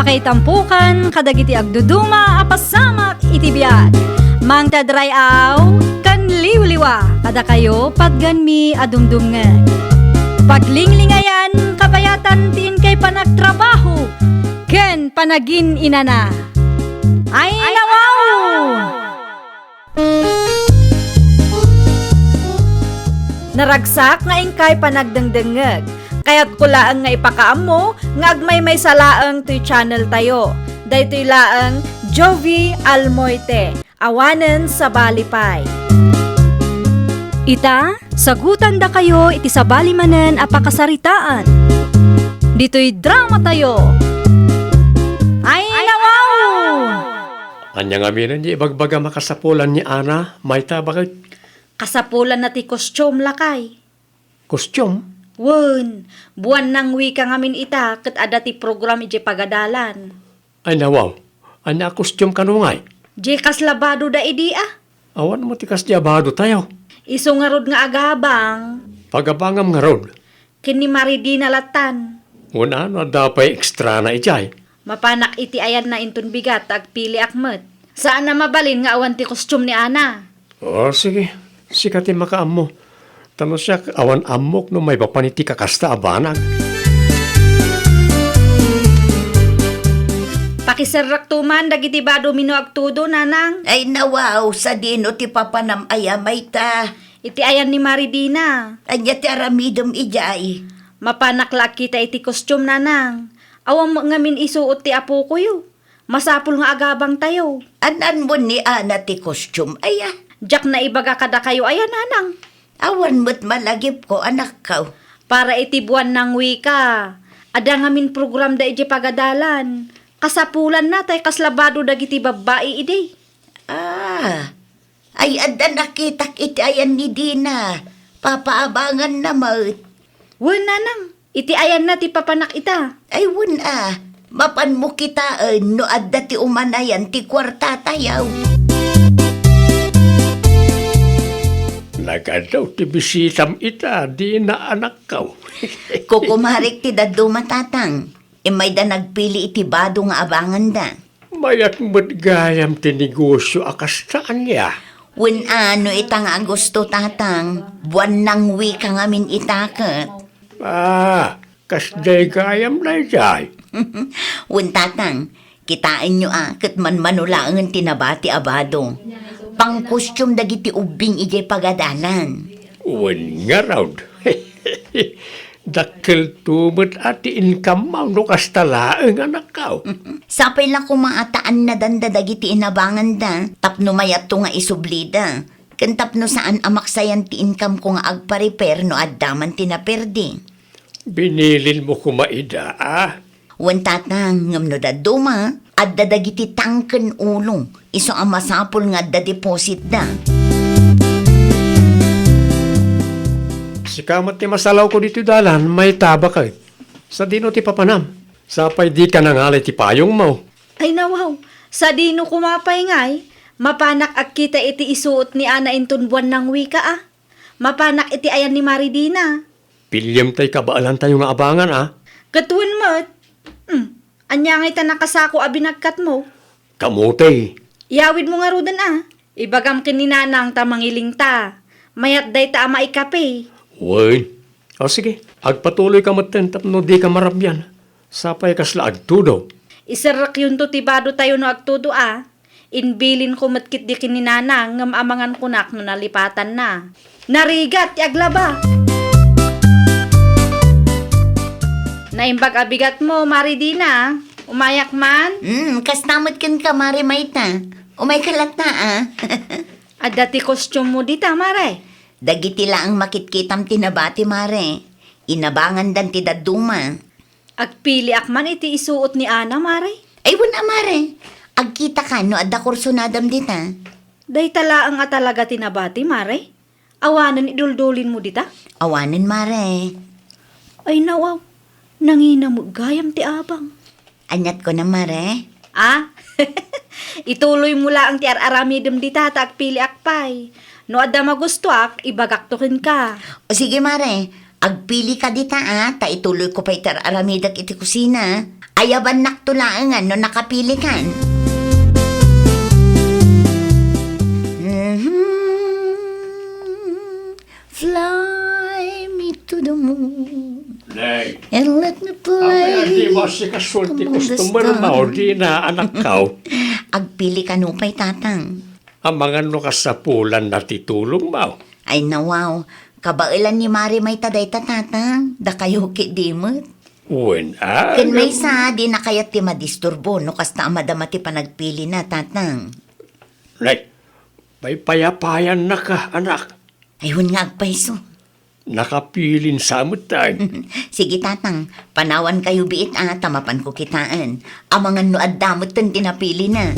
kay tampukan, kadagiti agduduma, apasamak itibiyag. Mang tadray aw, kan liwliwa, kada kayo padganmi adumdumngeg. Paglinglingayan, kabayatan tiin kay panagtrabaho, ken panagin inana. Ay nawaw! Naragsak nga ingkay panagdengdengeg. Kaya't kulaang nga ipakaam mo, nga agmay may salaang to'y channel tayo. Daytoy laang Jovi Almoite, awanen sa balipay. Ita, sagutan da kayo iti sa balimanen apakasaritaan. Dito'y drama tayo. Ay nawaw! Anya nga minan di ibagbaga makasapulan ni Ana, may tabagay Kasapulan na ti kostyum lakay. kostyum. Wen, buwan nang wika ngamin ita, kat ada ti program ije pagadalan. Ay nawaw, anya kostyum kanungay. Je kaslabado da idi ah. Awan mo tikas diabado tayo. Iso nga rod nga agabang, Pagabangam nga rod, kini maridi na latan. una no dapay ekstra na ijay. Mapanak iti ayan na intun bigat, agpili akmet. Saan na mabalin nga awan ti kostyum ni Ana? O sige, sikatin makaam mo. Tano siya awan amok no may papaniti kakasta abanag. Pakiserrak tuman, dagiti bado mino agtudo, nanang. Ay nawaw, sa dino ti papanam ayamay ta. Iti ayan ni Maridina. Anya ti aramidom ijay. Mapanak kita iti kostyum, nanang. Awang mo ngamin isuot ti apo ko yu. Masapul nga agabang tayo. Anan mo ni Ana ti kostyum aya. Jack na ibaga kada kayo, ayan, nanang. Awan mo't malagip ko anak ka. Para iti buwan ng wika. Ada ngamin program da iti pagadalan. Kasapulan na tay kaslabado dagiti babae ide. Ah, ay ada nakitak iti ayan ni Dina. Papaabangan na maut. Wen, nanang. Iti ayan na ti papanak ita. Ay wun mapan mo kitaan no adda ti umanayan ti kwarta tayaw. Nagadaw ti bisitam ita, di na anak kaw. Kukumarik ti daddo matatang. May da nagpili iti bado nga abangan da. Mayat mo't gayam ti negosyo akastaan niya. Wun ano itang Agosto tatang, buwan nang wika ngamin itakat. Kasday gayam na ijay. Wun tatang, kitain nyo kat man manulaangan tinabati abado. Pang kostyum dagiti ubing ijay pagadalan. Uwan nga raw. Dakil tumot ati income mo no kastalaang anak kaw. Sapay lang kumaataan na danda dagiti inabangan da, tapno mayat to nga isublida. Kan tapno saan amaksayan ti income ko nga agpa-repair no addaman tinaperdi. Binilin mo kumaida, Wan tatang, ngam no daduma, adda dagiti tangken ulong, iso ang masapol nga adda deposit da. Si kamat ti masalaw ko dito dalan, may taba ka. Sa dino ti papanam. Sapay di ka nangalay ti payong mo. Ay nawaw. Sa dino kumapay ngay. Mapanak ak kita iti isuot ni Ana intun buwan ng wika ah. Mapanak iti ayan ni Maridina. Pilyam tay kabaalan tayo nga abangan, Katuan mo't. Anya ngay ta nakasako abinagkat mo. Kamote. Iyawid mo nga rudan ah. Ibagam kininanang tamangiling ta. Mayat day ta ama ikape. Uy. O sige, agpatuloy ka matentap no di ka marabyan. Sapay kasla agtudo. Isarak yun to tibado tayo no agtudo ah. Inbilin ko matkit di kininanang ngam amangan kunak no nalipatan na. Narigat, yaglaba. Naimbag abigat mo, Maridina. Umayak man? Kastamot ken ka mare mayta. Umay kalat na At dati kostyum mo dita, Mare. Dagiti laang makitkitam tinabati mare. Inabangan dan ti daduma. Agpili akman iti isuot ni Ana, Mare. Ay wala mare. Agkita ka no adda kursunadam dita. Day tala ang atalaga tinabati, Mare. Awanan iduldulin mo dita. Awanin mare. Ay nawaw, nangina mo gayam ti abang. Anyat ko na mare. Ituloy mo lang ti ar-aramidem dita ta agpili akpay. No adda magusto ak, ibagaktokin ka. O sige mare, Agpili ka dita ta ituloy ko pa itar aramidak iti kusina. Ayaban naktulaan no nakapili kan. Fly me to the moon Nay, and let me apay play. di mo si kasulti among the customer stars. mo, di na anak kao. Agpili ka no pa'y tatang. Ang mga no kasapulan na titulong mo. Ay nawaw, kabailan ni Mari may taday tatang. Da kayo ki dimot. Uwen, Ken may sa di na kayat ti madisturbo no kasta amadama ti panagpili na tatang. Nay, may payapayan na ka, anak. Ayun nga agpaiso. Nakapilin sa amutan. Sige tatang, panawan kayo biit tamapan ko kitaan. Amangan no addamot ten tinapili na.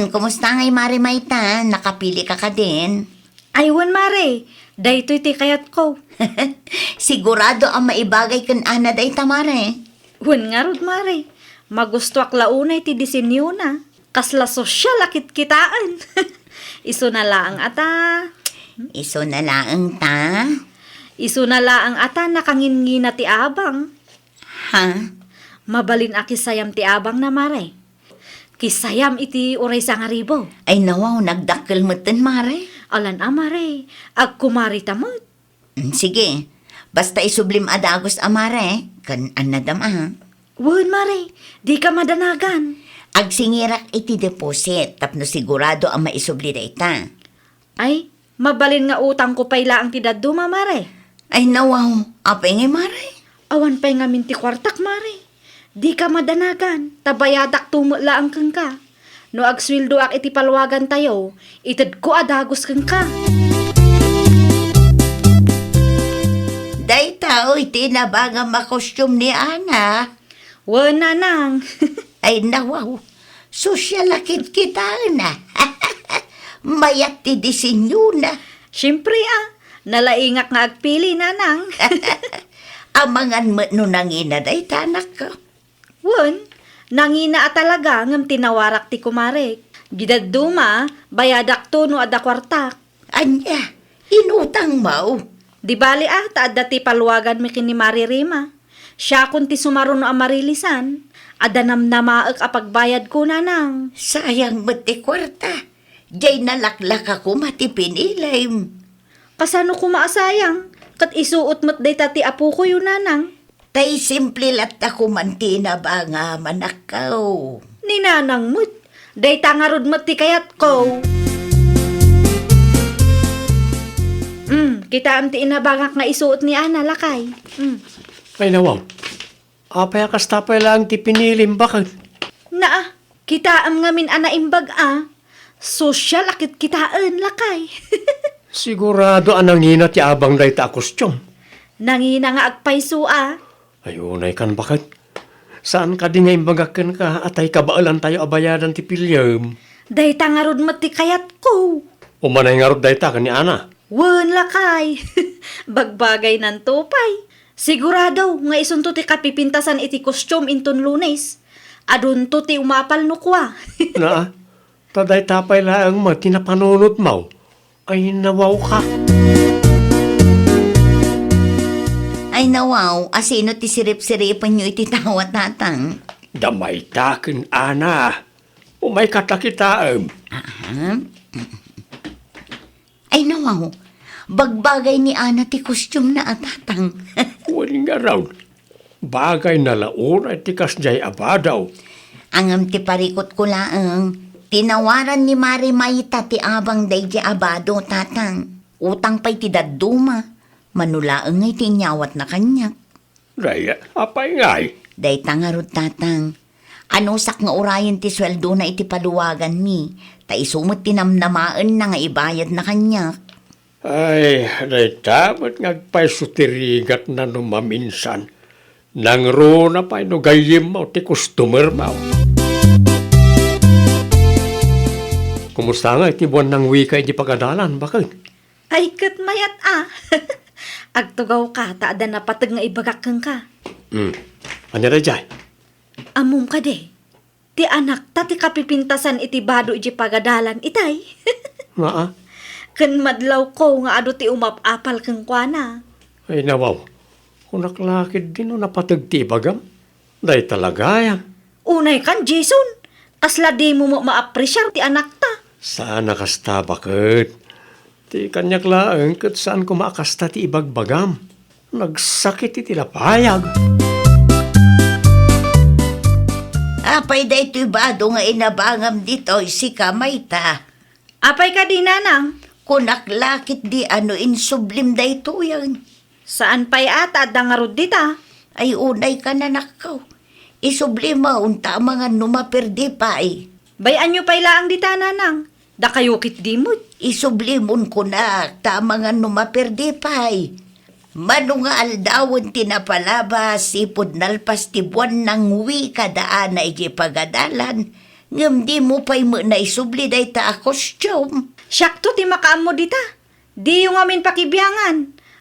Kumusta ngay Mari Mayta? Nakapili ka ka din? Aywan, Mare. Daytoy ti kayat ko. Sigurado ang maibagay kan ana day tamare. Wan nga rod, Mare. Magusto ak launay ti disenyo na. Kasla sosyal akit kitaan. Iso na laang ata. Iso na laang ta. Iso na laang ata nakangingina ti abang. Ha? Mabalin aki sayam ti abang na, Mare. Kisayam iti uray sa nga ribo. Ay nawaw, nagdakkel mo ten, Mare. Alan amare, ag kumari tamot. Sige, basta isublim adagos amare, kan anadam Wan, Mare, di ka madanagan. Agsingirak iti deposit, tapno sigurado ang maisubli da ita. Ay, mabalin nga utang ko payla ang tidaduma, Mare. Ay nawaw, apay nga, Mare. Awan pa'y nga minti kwartak, Mare. Di ka madanagan, tabayadak tumula ang kang ka. No agswildo ak iti palwagan tayo, itad ko adagos kang ka. Day tao iti nabaga makostyum ni Ana. Wan, nanang. Ay nawaw, sosyalakit kita na. Mayat ti disenyo na. Siyempre nalaingak nga agpili, nanang. Amangan mo no nangina day tanak ko. Wan, nangina talaga ngam tinawarak ti kumarek. Gidaduma, bayadak to no ada kwartak. Anya, inutang mo. Di bali taad dati palwagan mi kini Mari Rima. Siya kun ti sumaruno ang marilisan. Adanam na maak apagbayad ko, nanang. Sayang mo't ti kwarta. Diyay nalaklak ako mati pinilim. Kasano ko maasayang? Kat isuot mo't day tati apo ko yun, nanang. Tay simple lat ako mantina ba nga manakaw. Ni nanang mo't. Day tangarod mo't ti kayat ko. Kita am ti inabangak nga isuot ni Ana, lakay. Ay nawaw, apay akastapay lang ti pinilim bakit? Naa, kita am ngamin ana imbag Sosyal akit kitaan, lakay. Sigurado anangina ti abang day ta kostyum. Nangina nga agpayso Ayunay kan bakit? Saan ka di nga imbagakan ka atay kabaalan tayo abayadan ti pilyam? Day tangarod mo't ti kayat ko. Umanay nga rod day ta ka ni Ana. Wan, lakay. Bagbagay ng tupay. Sigurado nga isunto ti kapipintasan iti kostyum inton Lunes. Adun to ti umapal no kwa. Na, taday tapay lang mo, tinapanunot mo. Ay nawaw ka. Ay nawaw, asino ti sirip-siripan nyo iti tawat tatang. Damay takin, Ana. Umay katakitaan. Ay nawaw, bagbagay ni Ana ti kostyum na tatang. Waling araw. Bagay na laon at tikas jay abadaw. Angam ti parikot ko laang, tinawaran ni Mari Mayta ti abang day di abado tatang. Utang pa'y ti daduma, manulaang ngay ti nyawat na kanyak. Raya, apay ngay. Day tangarod tatang, anusak nga urayan ti sweldo na iti paluwagan mi, ta isumot tinamnamaan na nga ibayad na kanyak. Ay, day tamat ngagpay sutirigat na numaminsan. Nang ro na pa'y no gayim mo ti customer mo. Kumusta nga iti buwan ng wika iti pagadalan, bakit? Ay, kat mayat Agtugaw ka, taada na patag nga ibagak kang ka. Ano na jay? Among ka de. Ti anak, tati kapipintasan iti bado iti pagadalan, itay. Nga Ken madlaw ko nga ado ti umapapal kang kuana. Ay nawaw, kunaklakid din no napatagti bagam. Day talaga yan. Unay kan, Jason. Asla di mo ma-appreciate ti anak ta. Saan nakasta bakit? Ti kanyak laeng kat saan ko maakasta ti ibagbagam. Nagsakit iti lapayag. Apay da ito'y bado nga inabangam dito si Kamayta. Apay ka di, nanang? Kunaklakit di insublim da ito yan. Saan pa'y ata at dangarod dita? Ay unay ka na nakaw. Isublima unta mga numaperdi pa eh. Bayan nyo pa'y laang dita, nanang. Da kayo kit di mo. Isublimon ko na ta mga numaperdi pa eh. Mano nga aldawon tinapalabas, ipod nalpas ti buwan ng wika daan na iji pagadalan. Ngam di mo pa'y mo na isubli day ta a costume. Syakto ti makaam mo dita. Di yung amin pakibiyangan.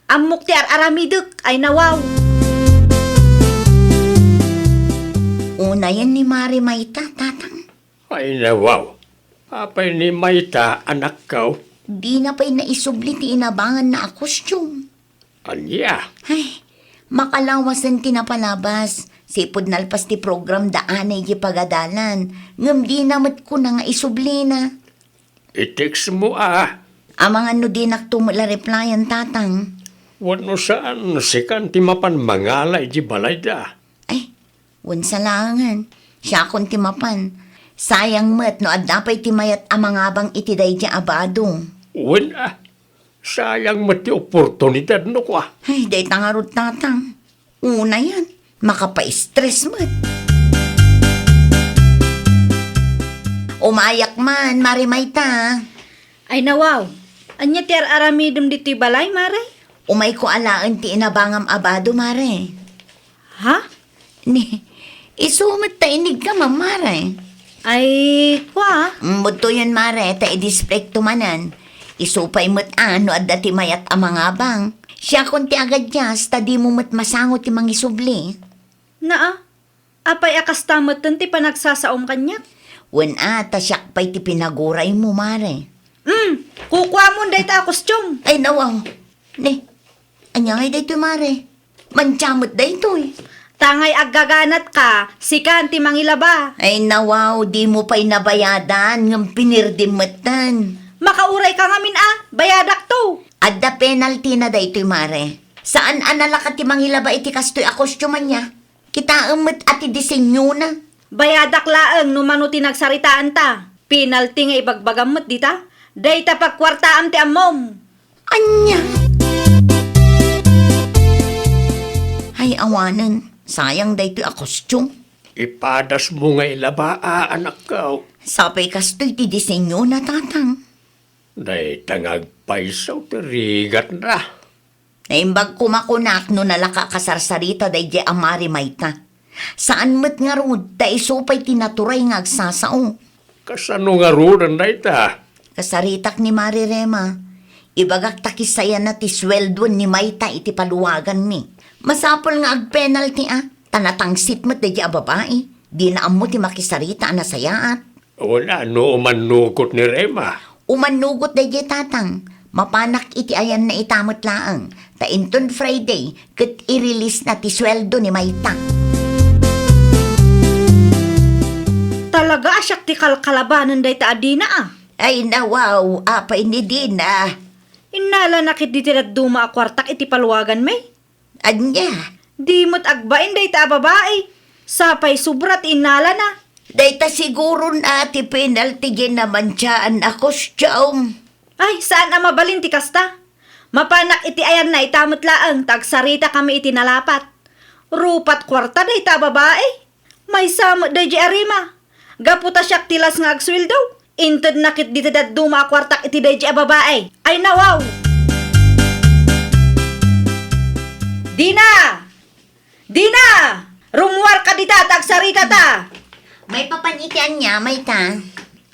Amok ti aramiduk ay nawaw. Una yan ni Mari Mayta, tatang. Ay nawaw. Apay ni Mayta, anak ko. Di na pa'y naisubli ti inabangan na a costume. Anya. Ay, makalawasan tinapalabas. Sipod nalpas ti program daan ay pagadalan. Ngam di namat ko na nga isubli na. I-text mo ah. Amang ano di naktumula replyan, tatang. Wano saan sikan ti mapan mangalay di balay da. Ay, unsa langan. Siya akong timapan. Sayang met no adapay timayat amang abang itiday di abado. Wen ah. Sayang mati oportunidad no kwa. Ay, day tangarot, tatang. Una yan, makapa-stress met. Umayak man, Mari Mayta. Ay nawaw. Anya ti aramidum dito'y balay, Mare? Umay ko alaan ti inabangam abado, Mare. Ha? Ni, isumit ta inig ka, Mare. Ay, kwa? Muto yan, Mare, ta i-display tumanan. Isupay mo't ano at dati mayat amang abang. Siya kung ti agad yas, ta di mo mo't masangot ti mangisubli. Naa? Apay akastamot ti panagsasaom kanyak? Wen ta siyak pa'y ti pinaguray mo, Mare. Kukwa mo day ta kostyum. Ay, nawaw. Ni, anyangay day to, Mare. Manchamot day to eh. Tangay aggaganat ka, sikan ti mangilaba. Ay, nawaw, di mo pa'y nabayadan, ng pinirdimetan. Makauray ka ngamin bayadak to. Adda penalty na day to, Mare. Saan analakat ti mangilaba iti kastoy a kostyuman niya? Kita umit ati disenyo na. Bayadak laeng numano ti nagsaritaan ta. Penalty nga ibagbagamot dita. Day ta pagkwartaam ti amom. Anya? Ay, awanan. Sayang day to a kostyum. Ipadas mo nga ilaba anak ko. Sapay kastoy ti disenyo na, tatang. Day tangag paisaw terigat na. Naimbag kumakunak no nalaka kasarsarita day di amari Mayta. Saan met nga rod, da isupay tinaturay nga agsasao. Kasano nga rudan na ita? Kasaritak ni Mari Rema. Ibagak takisaya na ti sweldo ni Mayta iti paluwagan ni. Masapol nga ag-penalty Tanatangsit met day di a babae. Di na amo ti makisarita na sayaat. Wala no umanugot ni Rema. Umanugot day di tatang. Mapanak iti ayan na itamot laang. Tainton Friday, kat i-release na ti sweldo ni Mayta. Talaga asyak ti kalkalabanan day ta adina Ay nawaw, apay ni Dina. Inala nakit di tinat duma a kwartak iti paluwagan may. Anya, Di mo't agbain day ta babae. Sapay subrat inala na. dayta siguro na ti penalty naman siyaan ako siyang. Ay, saan ang mabalin ti kasta? Mapanak iti ayan na itamot laang, tagsarita kami iti nalapat. Rupat kwarta day ta babae. May samot day di arima. Gaputa siyak tilas nga agswildaw. Intod nakit dito dat duma a kwartak iti day di a babae. Ay nawaw! Dina! Dina! Rumwar ka dita, tagsarita ta! May papanitian niya, Mayta.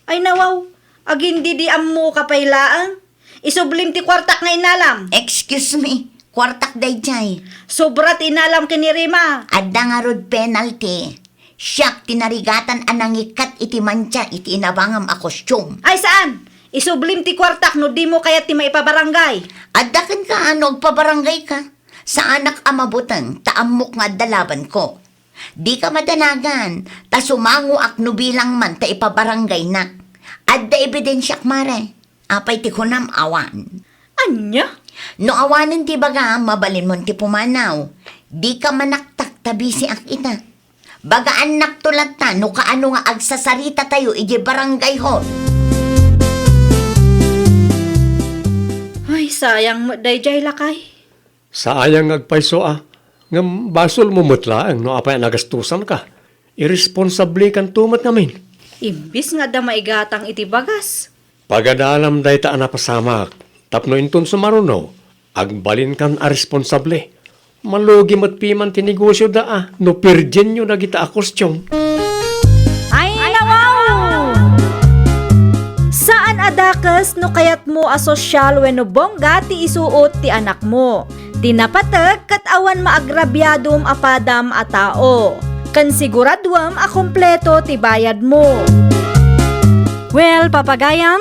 Ay nawaw, agindi di ammo kapaylaan. Isublim ti kwartak nga inalam. Excuse me, kwartak day jay. Sobrat inalam kinirima. Adda nga rod penalty. Siyak tinarigatan anang ikat iti mancha iti inabangam a kostyum. Ay saan? Isublim ti kwartak no di mo kaya ti maipabarangay. Adakan ka ano, pabarangay ka. Sa anak amabutang, taamok nga dalaban ko. Di ka madanagan, ta sumango akno bilang man ta ipabarangay na. Adda ebidensyak mare, apay ti kunam awan. Anya? No awanin ti baga, mabalin mo ti pumanaw. Di ka manaktak tabi si ak ita. Bagaan naktulat ta, no kaano nga agsasarita tayo, iji barangay hall. Ay, sayang mo, dayjay lakay. Sayang agpayso nga basol mo mutlaang no apay nagastusan ka. Irresponsable kan tumat namin. Imbis nga da maigatang iti bagas. Pagadalam day ta anapasamak, tapno inton sumaruno, agbalin kan a responsable. Malugi matpiman ti negosyo da no pirgenyo na kita a kostyong. Ay, nawaw! Saan adakas no kayat mo asosyal wenno bongga ti isuot ti anak mo? Tinapatag kat awan maagrabyadom apadam a tao. Kan siguradwam a kompleto ti bayad mo. Well, papagayam,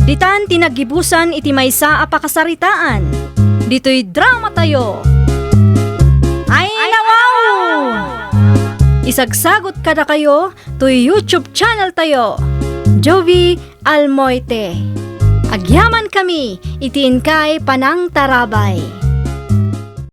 ditan tinagibusan iti maysa a pakasaritaan. Dito'y drama tayo. Ay, nawaw! Isagsagot ka na kayo to YouTube channel tayo. Jovi Almoite. Agyaman kami, itiin kay Panang Tarabay.